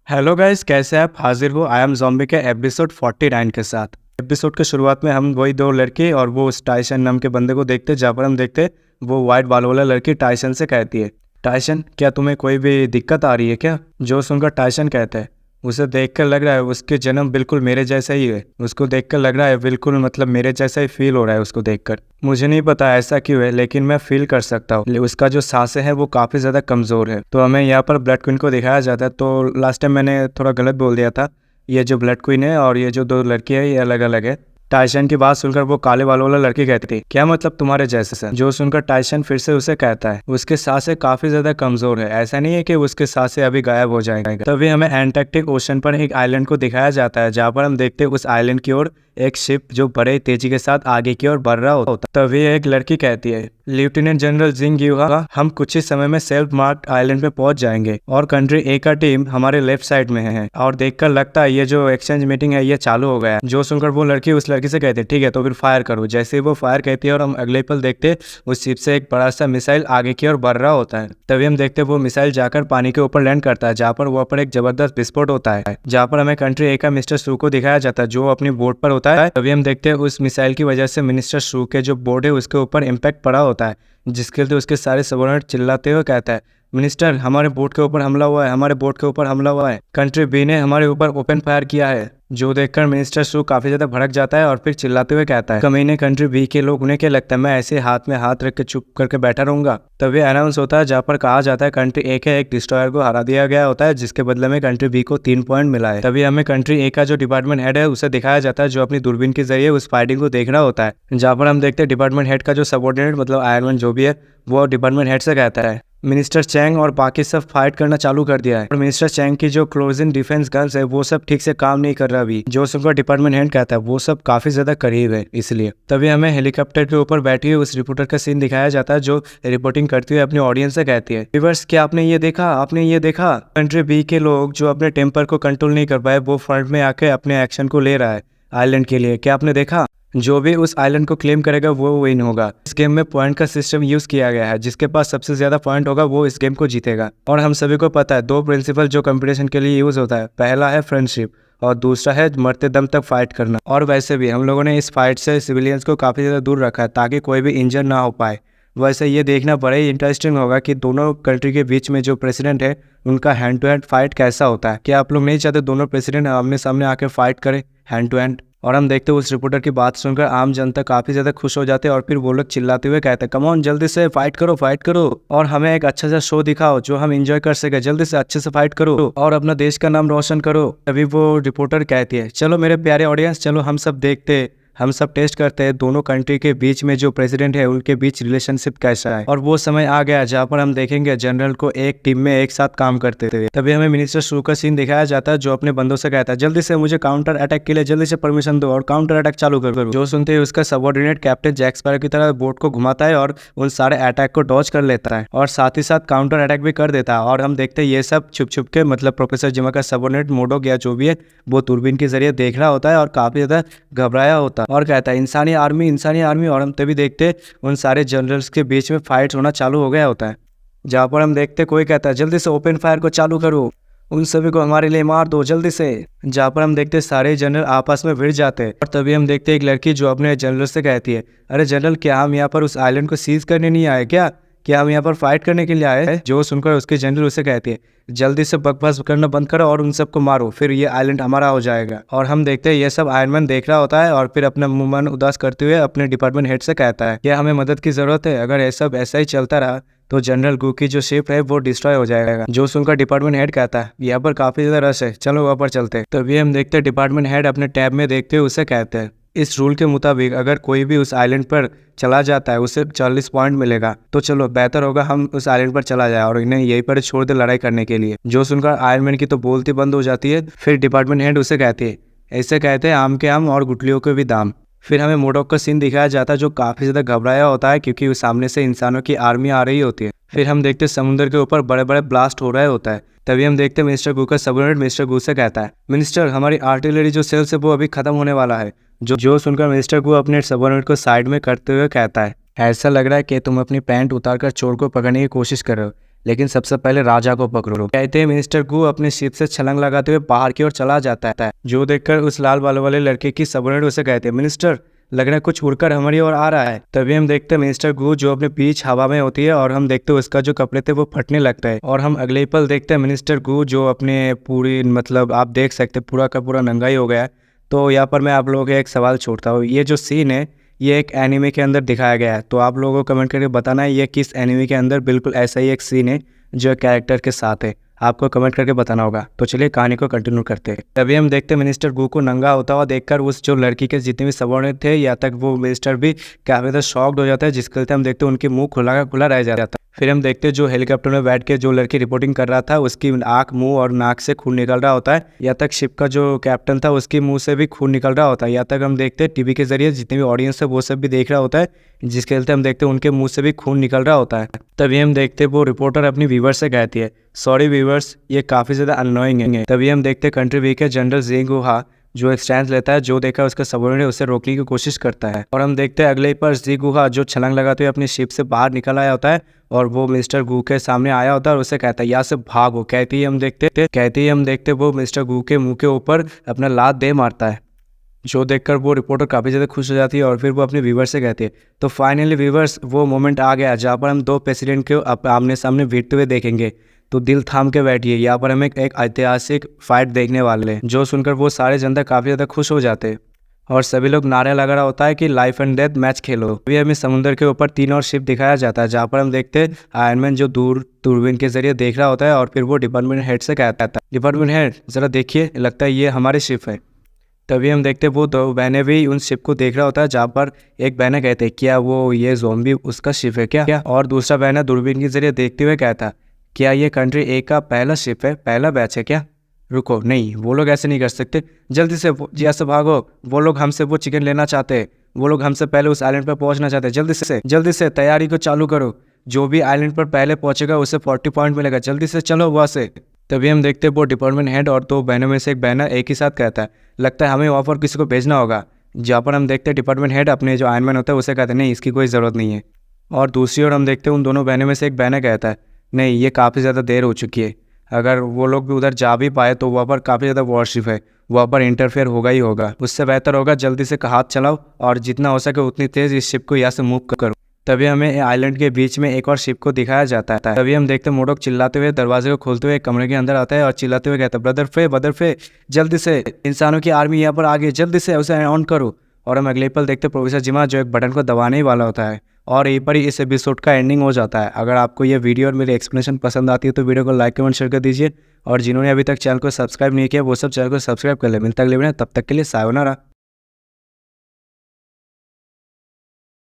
Hello guys, कैसे आप हाजिर हो आई एम ज़ॉम्बी के एपिसोड 49 के साथ। एपिसोड के शुरुआत में हम वही दो लड़के और वो उस टाइसन नाम के बंदे को देखते, जहाँ पर हम देखते वो वाइट बालों वाला लड़की टाइसन से कहती है, टाइसन क्या तुम्हें कोई भी दिक्कत आ रही है क्या? जो सुनकर टाइसन कहता है, उसे देखकर लग रहा है उसके जन्म बिल्कुल मेरे जैसा ही है। उसको देखकर लग रहा है बिल्कुल मतलब मेरे जैसा ही फील हो रहा है उसको देखकर। मुझे नहीं पता ऐसा क्यों है, लेकिन मैं फील कर सकता हूँ। उसका जो सांसें है वो काफ़ी ज़्यादा कमज़ोर है। तो हमें यहाँ पर ब्लड क्वीन को दिखाया जाता है। तो लास्ट टाइम मैंने थोड़ा गलत बोल दिया था, ये जो ब्लड क्वीन है और ये जो दो लड़की है ये अलग अलग है। टाइसन की बात सुनकर वो काले बालों वाला लड़की कहती थी, क्या मतलब तुम्हारे जैसे से? जो सुनकर टाइसन फिर से उसे कहता है, उसके सांसें काफी ज्यादा कमजोर है, ऐसा नहीं है कि उसके सांसें अभी गायब हो जाएंगे। तभी हमें एंटार्क्टिक ओशन पर एक आइलैंड को दिखाया जाता है, जहाँ पर हम देखते हैं उस आइलैंड की ओर एक शिप जो बड़े तेजी के साथ आगे की ओर बढ़ रहा होता। तभी एक लड़की कहती है, लेफ्टिनेंट जनरल जिंग युहा, हम कुछ ही समय में सेल्फ मार्क आइलैंड पे पहुंच जाएंगे और कंट्री ए का टीम हमारे लेफ्ट साइड में है। और देखकर लगता है ये जो एक्सचेंज मीटिंग है ये चालू हो गया। जो सुनकर वो लड़की उस लड़की से कहती है, ठीक है तो फिर फायर करो। जैसे ही वो फायर कहती है और हम अगले पल देखते उस शिप से एक बड़ा सा मिसाइल आगे की ओर बढ़ रहा होता है। तभी हम देखते वो मिसाइल जाकर पानी के ऊपर लैंड करता है, जहाँ पर वहाँ पर एक जबरदस्त विस्फोट होता है, जहाँ पर हमें कंट्री ए का मिस्टर सू को दिखाया जाता है जो अपनी बोट पर होता है। तभी हम देखते हैं उस मिसाइल की वजह से मिनिस्टर सू के जो बोट है उसके ऊपर इम्पैक्ट पड़ा होता है, जिसके लिए उसके सारे सबॉर्डिनेट चिल्लाते हुए कहता है, मिनिस्टर हमारे बोट के ऊपर हमला हुआ है, हमारे बोट के ऊपर हमला हुआ है, कंट्री बी ने हमारे ऊपर ओपन फायर किया है। जो देखकर मिनिस्टर सू काफी ज्यादा भड़क जाता है और फिर चिल्लाते हुए कहता है, कमीने कंट्री बी के लोग, उन्हें क्या लगता है मैं ऐसे हाथ में हाथ रख के चुप करके बैठा रहूंगा? तभी अनाउंस होता है जहाँ पर कहा जाता है कंट्री ए के एक डिस्ट्रॉयर को हरा दिया गया होता है, जिसके बदले में कंट्री बी को 3 पॉइंट मिला है। तभी हमें कंट्री ए का जो डिपार्टमेंट हेड है उसे दिखाया जाता है, जो अपनी दूरबीन के जरिए उस फाइटिंग को देख रहा होता है, जहाँ पर हम देखते हैं डिपार्टमेंट हेड का जो सबॉर्डिनेट मतलब आयरन मैन जो भी है वो डिपार्टमेंट हेड से कहता है, मिनिस्टर चैंग और बाकी सब फाइट करना चालू कर दिया है और मिनिस्टर चैंग की जो क्लोजिंग डिफेंस गन्स है वो सब ठीक से काम नहीं कर रहा अभी। जो सुनकर डिपार्टमेंट हेड कहता है वो सब काफी ज्यादा करीब है इसलिए। तभी हमें हेलीकॉप्टर के ऊपर बैठी हुई उस रिपोर्टर का सीन दिखाया जाता है, जो रिपोर्टिंग करती हुई अपनी ऑडियंस से कहती है, व्यूअर्स क्या आपने ये देखा, आपने ये देखा, कंट्री बी के लोग जो अपने टेम्पर को कंट्रोल नहीं कर पाए वो फ्रंट में आके अपने एक्शन को ले रहा है आइलैंड के लिए। क्या आपने देखा? जो भी उस आइलैंड को क्लेम करेगा वो विन होगा। इस गेम में पॉइंट का सिस्टम यूज किया गया है, जिसके पास सबसे ज्यादा पॉइंट होगा वो इस गेम को जीतेगा। और हम सभी को पता है दो प्रिंसिपल जो कंपटीशन के लिए यूज होता है, पहला है फ्रेंडशिप और दूसरा है मरते दम तक फाइट करना। और वैसे भी हम लोगों ने इस फाइट से सिविलियंस को काफी ज्यादा दूर रखा है ताकि कोई भी इंजर ना हो पाए। वैसे ये देखना बड़ा ही इंटरेस्टिंग होगा कि दोनों कंट्री के बीच में जो प्रेसिडेंट है उनका हैंड टू हैंड फाइट कैसा होता है। क्या आप लोग नहीं चाहते दोनों प्रेसिडेंट आमने सामने आके फाइट करें हैंड टू हैंड? और हम देखते हैं उस रिपोर्टर की बात सुनकर आम जनता काफी ज्यादा खुश हो जाते हैं और फिर वो लोग चिल्लाते हुए कहते हैं, कम ऑन जल्दी से फाइट करो, फाइट करो और हमें एक अच्छा सा शो दिखाओ जो हम एंजॉय कर सके, जल्दी से अच्छे से फाइट करो और अपना देश का नाम रोशन करो। तभी वो रिपोर्टर कहती है, चलो मेरे प्यारे ऑडियंस, चलो हम सब देखते, हम सब टेस्ट करते हैं दोनों कंट्री के बीच में जो प्रेसिडेंट है उनके बीच रिलेशनशिप कैसा है। और वो समय आ गया जहाँ पर हम देखेंगे जनरल को एक टीम में एक साथ काम करते थे। तभी हमें मिनिस्टर सू का सीन दिखाया जाता है, जो अपने बंदों से कहता है, जल्दी से मुझे काउंटर अटैक के लिए जल्दी से परमिशन दो और काउंटर अटैक चालू करो। जो सुनते ही उसका सबऑर्डिनेट कैप्टन जैक स्पैरो की तरह बोट को घुमाता है और उन सारे अटैक को डॉज कर लेता है और साथ ही साथ काउंटर अटैक भी कर देता है। और हम देखते हैं ये सब छुप छुप के मतलब प्रोफेसर जिमा का सबऑर्डिनेट मोडो या जो भी है वो दूरबीन के जरिए देख रहा होता है और काफी ज्यादा घबराया होता है और कहता है, इंसानी आर्मी। और हम तभी देखते उन सारे जनरल्स के बीच में फाइट होना चालू हो गया होता है, जहाँ पर हम देखते कोई कहता है, जल्दी से ओपन फायर को चालू करो, उन सभी को हमारे लिए मार दो जल्दी से। जहाँ पर हम देखते सारे जनरल आपस में भिड़ जाते हैं और तभी हम देखते एक लड़की जो अपने जनरल से कहती है, अरे जनरल क्या हम यहाँ पर उस आइलैंड को सीज करने नहीं आए क्या हम यहाँ पर फाइट करने के लिए आए हैं? जो सुनकर उसके जनरल उसे कहती है, जल्दी से बकवास करना बंद करो और उन सबको मारो, फिर ये आइलैंड हमारा हो जाएगा। और हम देखते हैं ये सब आयरन मैन देख रहा होता है और फिर अपना मुंह मन उदास करते हुए अपने डिपार्टमेंट हेड से कहता है, क्या हमें मदद की जरूरत है? अगर ये सब ऐसा ही चलता रहा तो जनरल गू की जो शिप है वो डिस्ट्रॉय हो जाएगा। जो सुनकर डिपार्टमेंट हेड कहता है, यहाँ पर काफी ज्यादा रश है, चलो वहाँ पर चलते। तभी हम देखते हैं डिपार्टमेंट हेड अपने टैब में देखते हुए उसे कहते हैं, इस रूल के मुताबिक अगर कोई भी उस आइलैंड पर चला जाता है उसे 40 पॉइंट मिलेगा, तो चलो बेहतर होगा हम उस आइलैंड पर चला जाए और इन्हें यहीं पर छोड़ दे लड़ाई करने के लिए। जो सुनकर आयरन मैन की तो बोलती बंद हो जाती है। फिर डिपार्टमेंट हेड उसे कहती है, ऐसे कहते हैं आम के आम और गुटलियों के भी दाम। फिर हमें मोडोक का सीन दिखाया जाता है जो काफी ज्यादा घबराया होता है क्योंकि उस सामने से इंसानों की आर्मी आ रही होती है। फिर हम देखते समुद्र के ऊपर बड़े बड़े ब्लास्ट हो रहा होता है। तभी हम देखते मिस्टर गू का सबऑर्डिनेट मिस्टर गू से कहता है, मिनिस्टर हमारी आर्टिलरी जो सेल्स है वो अभी खत्म होने वाला है। जो सुनकर मिस्टर गू अपने सबऑर्डिनेट को साइड में करते हुए कहता है, ऐसा लग रहा है कि तुम अपनी पैंट उतारकर चोर को पकड़ने की कोशिश कर रहे हो, लेकिन सबसे पहले राजा को पकड़ो। कहते हैं मिनिस्टर गू अपने शिप से छलांग लगाते हुए बाहर की ओर चला जाता है, जो देखकर उस लाल बालों वाले लड़के की सबोर्डिनेट उसे कहते हैं मिनिस्टर लग रहा है कुछ उड़कर हमारी ओर आ रहा है। तभी हम देखते हैं मिनिस्टर गू जो अपने पीछ हवा में होती है और हम देखते हैं उसका जो कपड़े थे वो फटने लगता है और हम अगले ही पल देखते हैं मिनिस्टर गू जो अपने पूरी मतलब आप देख सकते पूरा का पूरा नंगा ही हो गया है। तो यहाँ पर मैं आप लोगों को एक सवाल छोड़ता हूँ, ये जो सीन है ये एक एनिमे के अंदर दिखाया गया है, तो आप लोगों को कमेंट करके बताना है ये किस एनिमे के अंदर बिल्कुल ऐसा ही एक सीन है जो कैरेक्टर के साथ है, आपको कमेंट करके बताना होगा। तो चलिए कहानी को कंटिन्यू करते हैं। तभी हम देखते हैं मिनिस्टर गू को नंगा होता हुआ देखकर उस जो लड़की के जितने भी सबॉर्डिनेट थे या तक वो मिनिस्टर भी काफी ज़्यादा शॉक्ड हो जाता है, जिसके चलते हम देखते हैं उनके मुंह खुला का खुला रह जाता है। फिर हम देखते हैं जो हेलीकॉप्टर में बैठ के जो लड़की रिपोर्टिंग कर रहा था उसकी आंख मुंह और नाक से खून निकल रहा होता है, या तक शिप का जो कैप्टन था उसके मुंह से भी खून निकल रहा होता है, या तक हम देखते हैं टीवी के जरिए जितने भी ऑडियंस है वो सब भी देख रहा होता है, जिसके चलते हम देखते हैं उनके मुंह से भी खून निकल रहा होता है। तभी हम देखते हैं वो रिपोर्टर अपनी व्यूवर से कहती है सॉरी व्यूवर्स ये काफ़ी ज़्यादा अननोइंग है। तभी हम देखते हैं कंट्री वी के जनरल जी गुहा जो एक स्टैंड लेता है, जो देखा उसका सबॉर्डिनेट उसे रोकने की कोशिश करता है और हम देखते हैं अगले पर जी गुहा जो छलांग लगाते हुए अपनी शिप से बाहर निकल आया होता है और वो मिस्टर गू के सामने आया होता है और उसे कहता है यहाँ से भागो। कहते ही हम देखते वो मिस्टर गू के मुंह के ऊपर अपना लात दे मारता है, जो देखकर वो रिपोर्टर काफ़ी ज़्यादा खुश हो जाती है और फिर वो अपने व्यूवर्स से कहती है तो फाइनली व्यूवर्स वो मोमेंट आ गया जहाँ पर हम दो प्रेसिडेंट को आमने सामने भिड़ते हुए देखेंगे, तो दिल थाम के बैठिए, यहाँ पर हमें एक ऐतिहासिक फाइट देखने वाले हैं। जो सुनकर वो सारे जनता काफ़ी ज़्यादा खुश हो जाते हैं और सभी लोग नारे लगा रहा होता है कि लाइफ एंड डेथ मैच खेलो। अभी हमें समुद्र के ऊपर 3 और शिप दिखाया जाता है, जहाँ पर हम देखते हैं आयरन मैन जो दूर दूरबीन के जरिए देख रहा होता है और फिर वो डिपार्टमेंट हेड से कहता है डिपार्टमेंट हेड ज़रा देखिए लगता है ये हमारी शिप है। तभी हम देखते वो दो बहनें भी उन शिप को देख रहा होता है, जहाँ पर एक बहने कहते हैं क्या वो ये ज़ॉम्बी उसका शिप है क्या, और दूसरा बहना दूरबीन के जरिए देखते हुए कहता क्या ये कंट्री ए का पहला शिप है, पहला बैच है क्या। रुको नहीं वो लोग ऐसे नहीं कर सकते, जल्दी से यहाँ से भागो, वो लोग हमसे वो चिकन लेना चाहते हैं, वो लोग हमसे पहले उस आइलैंड पर पहुंचना चाहते हैं, जल्दी से तैयारी को चालू करो, जो भी आइलैंड पर पहले पहुंचेगा उसे 40 पॉइंट मिलेगा, जल्दी से चलो वहाँ से। तभी हम देखते वो डिपार्टमेंट हेड और 2 बहनों में से एक बहना एक ही साथ कहता है लगता है हमें वहाँ पर किसी को भेजना होगा, जहाँ पर हम देखते हैं डिपार्टमेंट हेड अपने जो आयरन मैन होता है उसे कहते हैं नहीं इसकी कोई ज़रूरत नहीं है, और दूसरी ओर हम देखते हैं उन दोनों बहनों में से एक बहना कहता है नहीं ये काफ़ी ज़्यादा देर हो चुकी है, अगर वो लोग भी उधर जा भी पाए तो वहाँ पर काफ़ी ज़्यादा वॉरशिप है, वहाँ पर इंटरफेयर होगा ही होगा, उससे बेहतर होगा जल्दी से हाथ चलाओ और जितना हो सके उतनी तेज़ इस शिप को यहाँ से मूव करो। तभी हमें आइलैंड के बीच में एक और शिप को दिखाया जाता है। तभी हम देखते मोडोक चिल्लाते हुए दरवाजे को खोलते हुए कमरे के अंदर आता है और चिल्लाते हुए कहता है ब्रदर फे जल्दी से इंसानों की आर्मी यहाँ पर आ गई, जल्दी से उसे ऑन करो। और हम अगले पल देखते प्रोफेसर जिमा जो एक बटन को दबाने ही वाला होता है और यहीं पर ही इस एपिसोड का एंडिंग हो जाता है। अगर आपको ये वीडियो और मेरी एक्सप्लेनेशन पसंद आती है तो वीडियो को लाइक कमेंट शेयर कर दीजिए और जिन्होंने अभी तक चैनल को सब्सक्राइब नहीं किया वो सब चैनल को सब्सक्राइब कर ले। मिलता है अगले वीडियो, तब तक के लिए सायोनारा।